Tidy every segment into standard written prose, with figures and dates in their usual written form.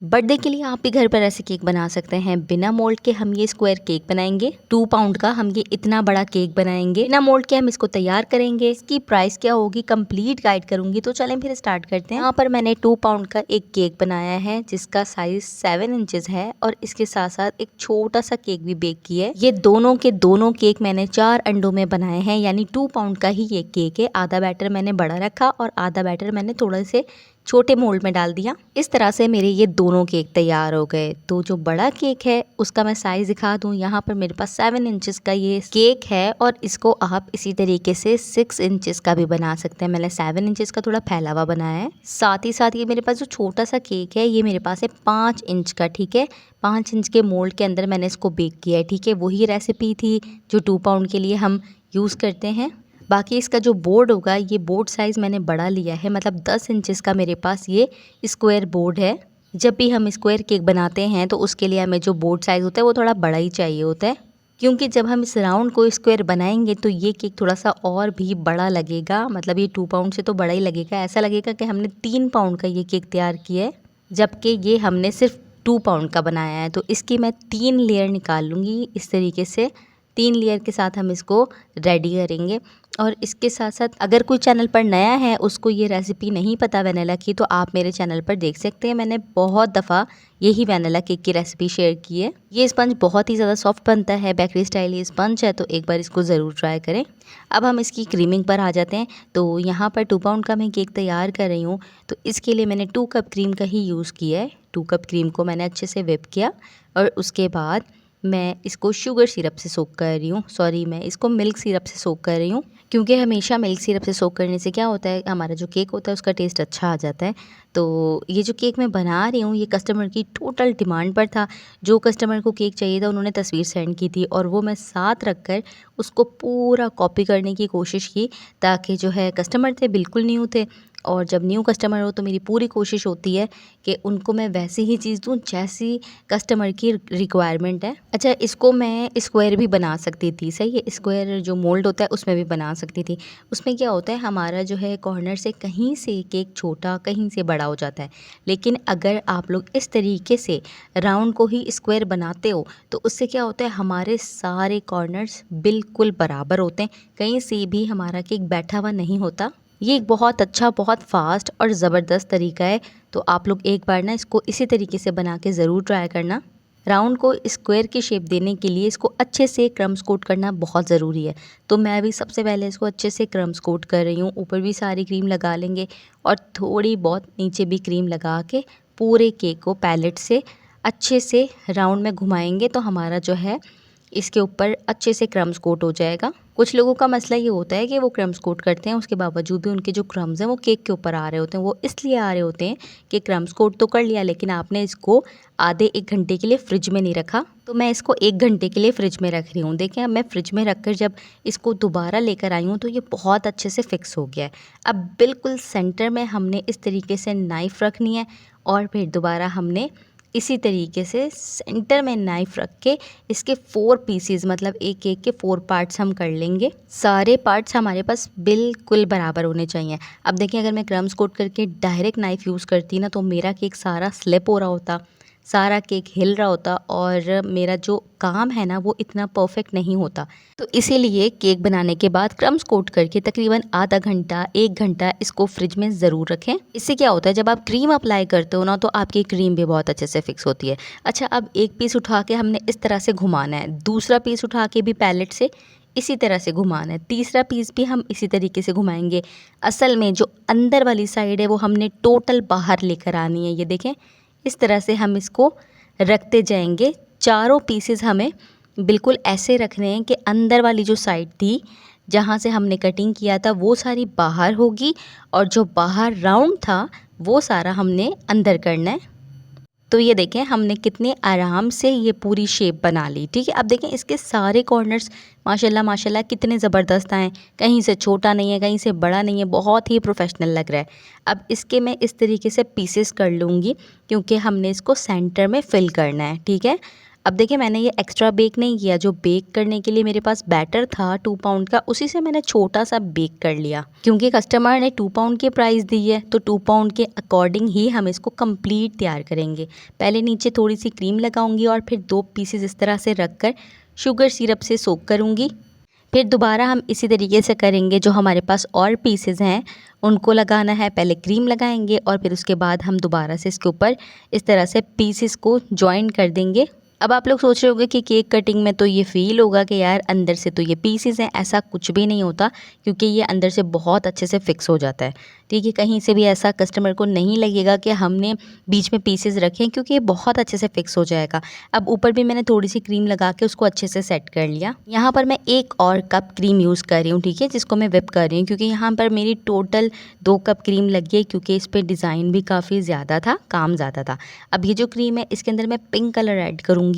Birthday के लिए आप भी घर पर ऐसे केक बना सकते हैं। बिना मोल्ड के हम ये स्क्वायर केक बनाएंगे। 2 पाउंड का हम ये इतना बड़ा केक बनाएंगे। बिना मोल्ड के हम इसको तैयार करेंगे। इसकी प्राइस क्या होगी कंप्लीट गाइड करूंगी। तो चलें फिर स्टार्ट करते हैं। यहाँ पर मैंने 2 पाउंड का एक केक बनाया है जिसका साइज 7 इंचेस है और इसके साथ साथ एक छोटा सा केक भी बेक किया है। ये दोनों के दोनों केक मैंने 4 अंडों में बनाए हैं, यानी 2 पाउंड का ही ये केक है। आधा बैटर मैंने बड़ा रखा और आधा बैटर मैंने थोड़े से छोटे मोल्ड में डाल दिया। इस तरह से मेरे ये दोनों केक तैयार हो गए। तो जो बड़ा केक है उसका मैं साइज दिखा दूं। यहाँ पर मेरे पास 7 इंचेस का ये केक है और इसको आप इसी तरीके से 6 इंचेस का भी बना सकते हैं। मैंने 7 इंचेस का थोड़ा फैला हुआ बनाया है। साथ ही साथ ये मेरे पास जो छोटा सा केक है ये मेरे पास है 5 इंच का। ठीक है, 5 इंच के मोल्ड के अंदर मैंने इसको बेक किया है। ठीक है, वही रेसिपी थी जो 2 पाउंड के लिए हम यूज़ करते हैं। बाकी इसका जो बोर्ड होगा ये बोर्ड साइज़ मैंने बड़ा लिया है, मतलब 10 इंचेस का मेरे पास ये स्क्वायर बोर्ड है। जब भी हम स्क्वायर केक बनाते हैं तो उसके लिए हमें जो बोर्ड साइज़ होता है वो थोड़ा बड़ा ही चाहिए होता है, क्योंकि जब हम इस राउंड को स्क्वायर बनाएंगे तो ये केक थोड़ा सा और भी बड़ा लगेगा। मतलब ये 2 पाउंड से तो बड़ा ही लगेगा। ऐसा लगेगा कि हमने 3 पाउंड का ये केक तैयार किया है, जबकि ये हमने सिर्फ 2 पाउंड का बनाया है। तो इसकी मैं 3 लेयर निकाल लूँगी इस तरीके से। 3 लेयर के साथ हम इसको रेडी करेंगे। और इसके साथ साथ अगर कोई चैनल पर नया है, उसको ये रेसिपी नहीं पता वैनिला की, तो आप मेरे चैनल पर देख सकते हैं। मैंने बहुत दफ़ा यही वैनिला केक की रेसिपी शेयर की है। ये स्पंज बहुत ही ज़्यादा सॉफ्ट बनता है, बेकरी स्टाइल ये स्पंज है, तो एक बार इसको ज़रूर ट्राई करें। अब हम इसकी क्रीमिंग पर आ जाते हैं। तो यहाँ पर 2 पाउंड का मैं केक तैयार कर रही हूँ, तो इसके लिए मैंने 2 कप क्रीम का ही यूज़ किया है। 2 कप क्रीम को मैंने अच्छे से व्हिप किया और उसके बाद मैं इसको शुगर सिरप से सोक कर रही हूँ। सॉरी, मैं इसको मिल्क सिरप से सोक कर रही हूँ, क्योंकि हमेशा मिल्क सिरप से सोक करने से क्या होता है, हमारा जो केक होता है उसका टेस्ट अच्छा आ जाता है। तो ये जो केक मैं बना रही हूँ ये कस्टमर की टोटल डिमांड पर था। जो कस्टमर को केक चाहिए था उन्होंने तस्वीर सेंड की थी और वो मैं साथ रख कर उसको पूरा कॉपी करने की कोशिश की, ताकि जो है कस्टमर थे बिल्कुल न्यू थे, और जब न्यू कस्टमर हो तो मेरी पूरी कोशिश होती है कि उनको मैं वैसी ही चीज़ दूँ जैसी कस्टमर की रिक्वायरमेंट है। अच्छा, इसको मैं स्क्वायर भी बना सकती थी, सही है, स्क्वायर जो मोल्ड होता है उसमें भी बना सकती थी। उसमें क्या होता है, हमारा जो है कॉर्नर से कहीं से केक छोटा कहीं से बड़ा हो जाता है। लेकिन अगर आप लोग इस तरीके से राउंड को ही स्क्वायर बनाते हो तो उससे क्या होता है, हमारे सारे कॉर्नर्स बिल्कुल बराबर होते हैं, कहीं से भी हमारा केक बैठा हुआ नहीं होता। ये एक बहुत अच्छा, बहुत फास्ट और ज़बरदस्त तरीका है। तो आप लोग एक बार ना इसको इसी तरीके से बना के ज़रूर ट्राई करना। राउंड को स्क्वायर की शेप देने के लिए इसको अच्छे से क्रम्स कोट करना बहुत ज़रूरी है। तो मैं अभी सबसे पहले इसको अच्छे से क्रम्स कोट कर रही हूँ। ऊपर भी सारी क्रीम लगा लेंगे और थोड़ी बहुत नीचे भी क्रीम लगा के पूरे केक को पैलेट से अच्छे से राउंड में घुमाएंगे तो हमारा जो है इसके ऊपर अच्छे से क्रम्स कोट हो जाएगा। कुछ लोगों का मसला ये होता है कि वो क्रम्स कोट करते हैं, उसके बावजूद भी उनके जो क्रम्स हैं वो केक के ऊपर आ रहे होते हैं। वो इसलिए आ रहे होते हैं कि क्रम्स कोट तो कर लिया, लेकिन आपने इसको आधे 1 घंटे के लिए फ्रिज में नहीं रखा। तो मैं इसको 1 घंटे के लिए फ्रिज में रख रही हूँ। देखें, अब मैं फ्रिज में रख कर जब इसको दोबारा लेकर आई हूँ तो ये बहुत अच्छे से फिक्स हो गया है। अब बिल्कुल सेंटर में हमने इस तरीके से नाइफ़ रखनी है और फिर दोबारा हमने इसी तरीके से सेंटर में नाइफ रख के इसके 4 पीसीज, मतलब एक एक के 4 पार्ट्स हम कर लेंगे। सारे पार्ट्स हमारे पास बिल्कुल बराबर होने चाहिए। अब देखिए, अगर मैं क्रम्स कोट करके डायरेक्ट नाइफ यूज़ करती ना तो मेरा केक सारा स्लिप हो रहा होता, सारा केक हिल रहा होता और मेरा जो काम है ना वो इतना परफेक्ट नहीं होता। तो इसीलिए केक बनाने के बाद क्रम्स कोट करके तकरीबन आधा घंटा 1 घंटा इसको फ्रिज में ज़रूर रखें। इससे क्या होता है, जब आप क्रीम अप्लाई करते हो ना तो आपकी क्रीम भी बहुत अच्छे से फिक्स होती है। अच्छा, अब एक पीस उठा के हमने इस तरह से घुमाना है, दूसरा पीस उठा के भी पैलेट से इसी तरह से घुमाना है, तीसरा पीस भी हम इसी तरीके से घुमाएंगे। असल में जो अंदर वाली साइड है वो हमने टोटल बाहर लेकर आनी है। ये देखें, इस तरह से हम इसको रखते जाएंगे। चारों पीसेस हमें बिल्कुल ऐसे रखने हैं कि अंदर वाली जो साइड थी जहाँ से हमने कटिंग किया था वो सारी बाहर होगी और जो बाहर राउंड था वो सारा हमने अंदर करना है। तो ये देखें, हमने कितने आराम से ये पूरी शेप बना ली। ठीक है, अब देखें इसके सारे कॉर्नर्स माशाल्लाह माशाल्लाह कितने ज़बरदस्त आए। कहीं से छोटा नहीं है, कहीं से बड़ा नहीं है, बहुत ही प्रोफेशनल लग रहा है। अब इसके मैं इस तरीके से पीसेस कर लूँगी क्योंकि हमने इसको सेंटर में फिल करना है। ठीक है, अब देखिए मैंने ये एक्स्ट्रा बेक नहीं किया, जो बेक करने के लिए मेरे पास बैटर था 2 पाउंड का, उसी से मैंने छोटा सा बेक कर लिया। क्योंकि कस्टमर ने 2 पाउंड की प्राइस दी है तो 2 पाउंड के अकॉर्डिंग ही हम इसको कंप्लीट तैयार करेंगे। पहले नीचे थोड़ी सी क्रीम लगाऊंगी और फिर 2 पीसेस इस तरह से रख कर शुगर सिरप से सोक करूँगी। फिर दोबारा हम इसी तरीके से करेंगे, जो हमारे पास और पीसेस हैं उनको लगाना है। पहले क्रीम लगाएंगे और फिर उसके बाद हम दोबारा से इसके ऊपर इस तरह से पीसेस को जॉइन कर देंगे। अब आप लोग सोच रहे होंगे कि केक कटिंग में तो ये फील होगा कि यार अंदर से तो ये पीसेस हैं, ऐसा कुछ भी नहीं होता, क्योंकि ये अंदर से बहुत अच्छे से फिक्स हो जाता है। ठीक है, कहीं से भी ऐसा कस्टमर को नहीं लगेगा कि हमने बीच में पीसेस रखे, क्योंकि ये बहुत अच्छे से फिक्स हो जाएगा। अब ऊपर भी मैंने थोड़ी सी क्रीम लगा के उसको अच्छे से सेट कर लिया। यहाँ पर मैं 1 और कप क्रीम यूज़ कर रही हूँ, ठीक है, जिसको मैं व्हिप कर रही हूँ, क्योंकि यहाँ पर मेरी टोटल 2 कप क्रीम लगी है, क्योंकि इस पर डिज़ाइन भी काफ़ी ज़्यादा था, काम ज़्यादा था। अब ये जो क्रीम है इसके अंदर मैं पिंक कलर ऐड करूँगी,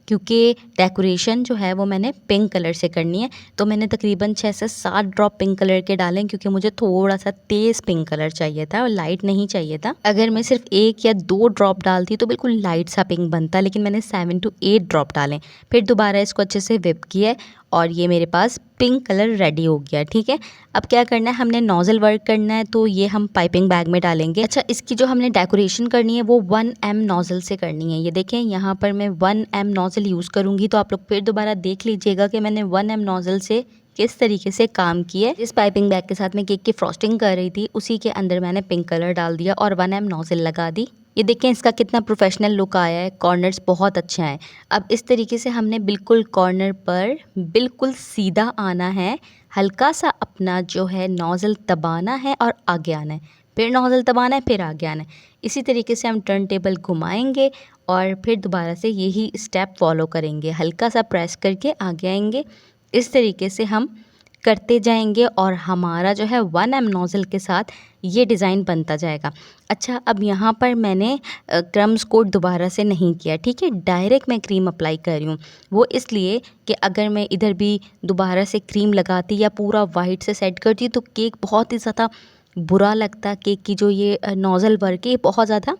क्योंकि डेकोरेशन जो है वो मैंने पिंक कलर से करनी है। तो मैंने तकरीबन 6 से 7 ड्रॉप पिंक कलर के डालें, क्योंकि मुझे थोड़ा सा तेज़ पिंक कलर चाहिए था और लाइट नहीं चाहिए था। अगर मैं सिर्फ 1 या 2 ड्रॉप डालती तो बिल्कुल लाइट सा पिंक बनता, लेकिन मैंने 7 to 8 ड्रॉप डालें। फिर दोबारा इसको अच्छे से व्हिप किया और ये मेरे पास पिंक कलर रेडी हो गया। ठीक है, अब क्या करना है, हमने नोज़ल वर्क करना है, तो ये हम पाइपिंग बैग में डालेंगे। अच्छा, इसकी जो हमने डेकोरेशन करनी है वो 1M नोज़ल से करनी है। ये देखें यहाँ पर मैं 1M नोज़ल यूज़ करूँगी, तो आप लोग फिर दोबारा देख लीजिएगा कि मैंने 1M नोज़ल से किस तरीके से काम किया है। जिस पाइपिंग बैग के साथ मैं केक की फ्रॉस्टिंग कर रही थी उसी के अंदर मैंने पिंक कलर डाल दिया और 1M नोज़ल लगा दी। ये देखें इसका कितना प्रोफेशनल लुक आया है, कॉर्नर्स बहुत अच्छे हैं। अब इस तरीके से हमने बिल्कुल कॉर्नर पर बिल्कुल सीधा आना है, हल्का सा अपना जो है नोज़ल दबाना है और आगे आना है, फिर नोज़ल दबाना है, फिर आगे आना है। इसी तरीके से हम टर्न टेबल घुमाएंगे और फिर दोबारा से यही स्टेप फॉलो करेंगे, हल्का सा प्रेस करके आगे आएंगे। इस तरीके से हम करते जाएंगे और हमारा जो है 1M नोज़ल के साथ ये डिज़ाइन बनता जाएगा। अच्छा, अब यहाँ पर मैंने क्रम्स कोट दोबारा से नहीं किया, ठीक है, डायरेक्ट मैं क्रीम अप्लाई कर रही हूँ। वो इसलिए कि अगर मैं इधर भी दोबारा से क्रीम लगाती या पूरा वाइट से सेट करती तो केक बहुत ही ज़्यादा बुरा लगता, केक की जो ये नोज़ल वर्क है बहुत ज़्यादा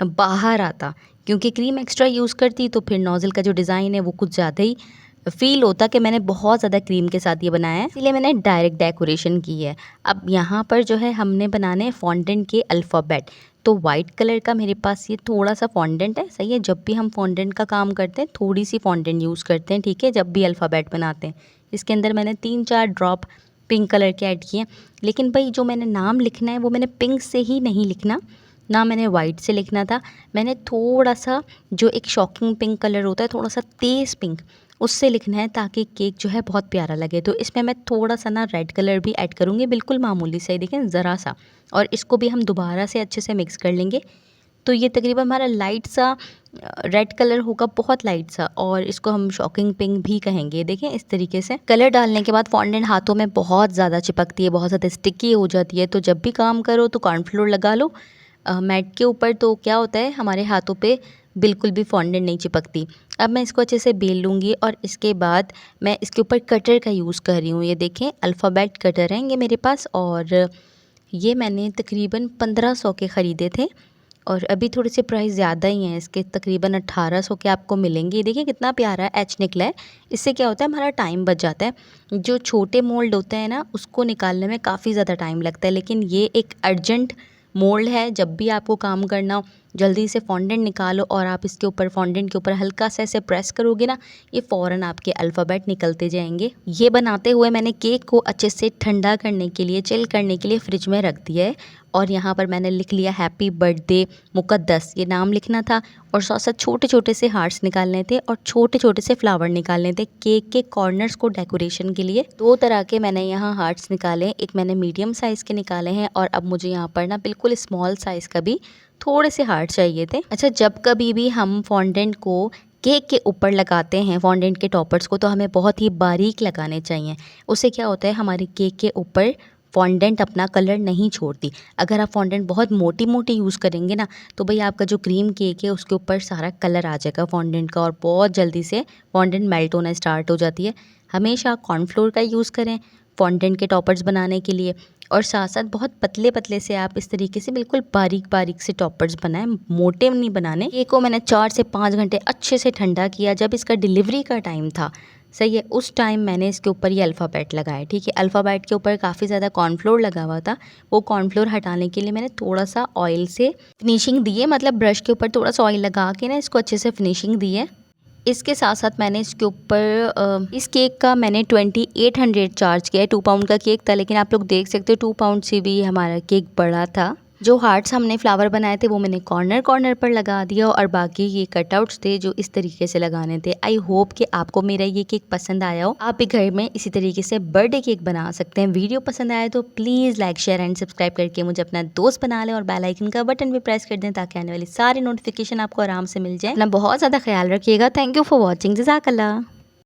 बाहर आता। क्योंकि क्रीम एक्स्ट्रा यूज़ करती तो फिर नोज़ल का जो डिज़ाइन है वो कुछ ज़्यादा ही फ़ील होता कि मैंने बहुत ज़्यादा क्रीम के साथ ये बनाया है, इसीलिए मैंने डायरेक्ट डेकोरेशन की है। अब यहाँ पर जो है हमने बनाने फॉन्डेंट के अल्फ़ाबेट, तो वाइट कलर का मेरे पास ये थोड़ा सा फॉन्डेंट है। सही है, जब भी हम फॉन्डेंट का काम करते हैं थोड़ी सी फॉन्डेंट यूज़ करते हैं, ठीक है, जब भी अल्फ़ाबेट बनाते हैं। इसके अंदर मैंने 3-4 ड्रॉप पिंक कलर के ऐड किए, लेकिन भाई जो मैंने नाम लिखना है वो मैंने पिंक से ही नहीं लिखना ना, मैंने वाइट से लिखना था। मैंने थोड़ा सा जो एक शॉकिंग पिंक कलर होता है, थोड़ा सा तेज़ पिंक, उससे लिखना है ताकि केक जो है बहुत प्यारा लगे। तो इसमें मैं थोड़ा सा ना रेड कलर भी ऐड करूँगी, बिल्कुल मामूली सा ही, देखें ज़रा सा, और इसको भी हम दोबारा से अच्छे से मिक्स कर लेंगे। तो ये तकरीबन हमारा लाइट सा रेड कलर होगा, बहुत लाइट सा, और इसको हम शॉकिंग पिंक भी कहेंगे। देखें इस तरीके से कलर डालने के बाद फॉन्डेंट हाथों में बहुत ज़्यादा चिपकती है, बहुत ज़्यादा स्टिकी हो जाती है। तो जब भी काम करो तो कॉर्नफ्लोर लगा लो मैट के ऊपर, तो क्या होता है हमारे हाथों पे बिल्कुल भी फॉन्डेंट नहीं चिपकती। अब मैं इसको अच्छे से बेल लूँगी और इसके बाद मैं इसके ऊपर कटर का यूज़ कर रही हूँ। ये देखें अल्फ़ाबेट कटर हैं ये मेरे पास, और ये मैंने तकरीबन 1500 के ख़रीदे थे और अभी थोड़े से प्राइस ज़्यादा ही हैं इसके, तकरीबन 1800 के आपको मिलेंगे। ये देखिए कितना प्यारा एच निकला है। इससे क्या होता है हमारा टाइम बच जाता है। जो छोटे मोल्ड होते हैं ना उसको निकालने में काफ़ी ज़्यादा टाइम लगता है, लेकिन ये एक अर्जेंट मोल्ड है। जब भी आपको काम करना हो जल्दी से फॉन्डेंट निकालो और आप इसके ऊपर फॉन्डेंट के ऊपर हल्का सा ऐसे प्रेस करोगे ना, ये फ़ौरन आपके अल्फ़ाबेट निकलते जाएंगे। ये बनाते हुए मैंने केक को अच्छे से ठंडा करने के लिए, चिल करने के लिए फ्रिज में रख दिया है। और यहाँ पर मैंने लिख लिया हैप्पी बर्थडे मुक़द्दस, ये नाम लिखना था और साथ साथ छोटे छोटे से हार्ट्स निकालने थे और छोटे छोटे से फ्लावर निकालने थे केक के कॉर्नर्स को डेकोरेशन के लिए। 2 तरह के मैंने यहाँ हार्ट्स निकाले, एक मैंने मीडियम साइज़ के निकाले हैं और अब मुझे यहाँ पर ना बिल्कुल स्मॉल साइज़ का भी थोड़े से हार्ट चाहिए थे। अच्छा, जब कभी भी हम फॉन्डेंट को केक के ऊपर लगाते हैं फॉन्डेंट के टॉपर्स को, तो हमें बहुत ही बारीक लगाने चाहिए। उससे क्या होता है हमारी केक के ऊपर फॉन्डेंट अपना कलर नहीं छोड़ती। अगर आप फॉन्डेंट बहुत मोटी मोटी यूज़ करेंगे ना तो भाई आपका जो क्रीम केक है उसके ऊपर सारा कलर आ जाएगा फॉन्डेंट का और बहुत जल्दी से फॉन्डेंट मेल्ट होना स्टार्ट हो जाती है। हमेशा कॉर्नफ्लोर का यूज़ करें फॉन्डेंट के टॉपर्स बनाने के लिए, और साथ साथ बहुत पतले पतले से आप इस तरीके से बिल्कुल बारीक बारीक से टॉपर्स बनाएं, मोटे नहीं बनाने। केक को मैंने 4 से 5 घंटे अच्छे से ठंडा किया। जब इसका डिलीवरी का टाइम था, सही है, उस टाइम मैंने इसके ऊपर ये अल्फ़ाबेट लगाया। ठीक है, अल्फ़ाबेट के ऊपर काफ़ी ज़्यादा कॉर्नफ्लोर लगा हुआ था। वो कॉर्नफ्लोर हटाने के लिए मैंने थोड़ा सा ऑयल से फिनिशिंग दी है, मतलब ब्रश के ऊपर थोड़ा सा ऑयल लगा के ना इसको अच्छे से फिनिशिंग दी है। इसके साथ साथ मैंने इसके ऊपर इस केक का मैंने 2800 चार्ज किया है। 2 पाउंड का केक था, लेकिन आप लोग देख सकते हो 2 पाउंड से भी हमारा केक बड़ा था। जो हार्ट्स हमने फ्लावर बनाए थे वो मैंने कॉर्नर कॉर्नर पर लगा दिया, और बाकी ये कटआउट्स थे जो इस तरीके से लगाने थे। आई होप कि आपको मेरा ये केक पसंद आया हो। आप भी घर में इसी तरीके से बर्थडे केक बना सकते हैं। वीडियो पसंद आया तो please like share and subscribe करके मुझे अपना दोस्त बना लें, और बेल आइकन का बटन भी प्रेस कर दें ताकि आने वाली सारी नोटिफिकेशन आपको आराम से मिल जाए। अपना बहुत ज़्यादा ख्याल रखिएगा। Thank you for watching. जज़ाकल्लाह।